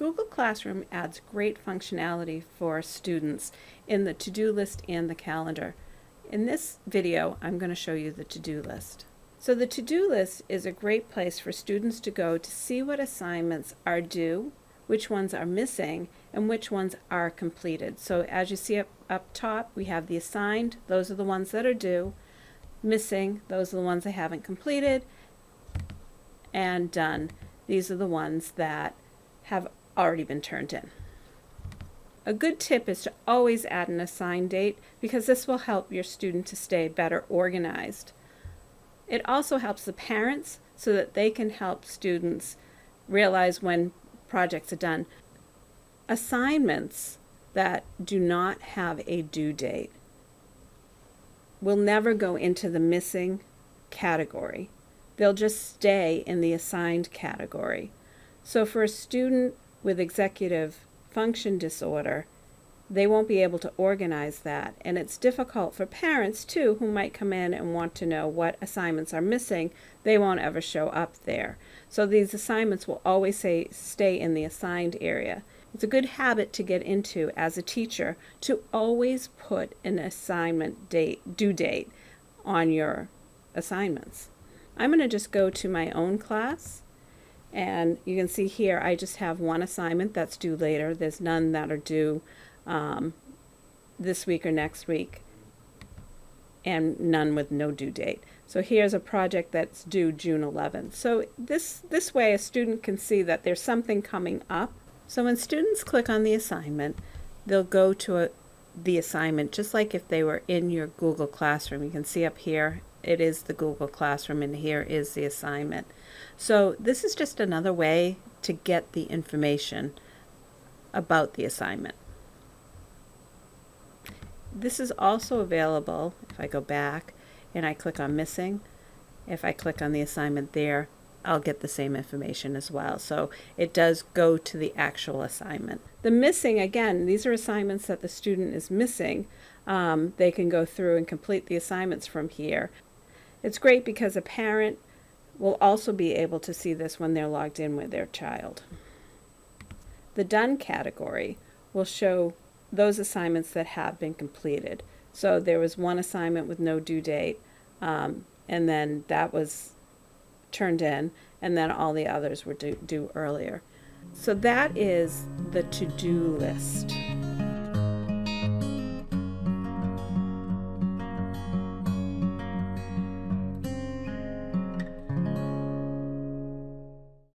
Google Classroom adds great functionality for students in the to-do list and the calendar. In this video, I'm going to show you the to-do list. So the to-do list is a great place for students to go to see what assignments are due, which ones are missing, and which ones are completed. So as you see up top, we have the assigned, those are the ones that are due, missing, those are the ones I haven't completed, and done, these are the ones that have already been turned in. A good tip is to always add an assign date because this will help your student to stay better organized. It also helps the parents so that they can help students realize when projects are done. Assignments that do not have a due date will never go into the missing category. They'll just stay in the assigned category. So for a student with executive function disorder, they won't be able to organize that. And it's difficult for parents too who might come in and want to know what assignments are missing. They won't ever show up there. So these assignments will always stay in the assigned area. It's a good habit to get into as a teacher to always put an assignment due date on your assignments. I'm going to just go to my own class, and you can see here I just have one assignment that's due later. There's none that are due this week or next week, and none with no due date. So here's a project that's due June 11th. So this way a student can see that there's something coming up. So when students click on the assignment, they'll go to the assignment just like if they were in your Google Classroom. You can see up here it is the Google Classroom and here is the assignment. So this is just another way to get the information about the assignment. This is also available if I go back and I click on missing. If I click on the assignment there, I'll get the same information as well. So it does go to the actual assignment. The missing, again, these are assignments that the student is missing. They can go through and complete the assignments from here. It's great because a parent will also be able to see this when they're logged in with their child. The done category will show those assignments that have been completed. So there was one assignment with no due date, and then that was turned in, and then all the others were due earlier. So that is the to-do list.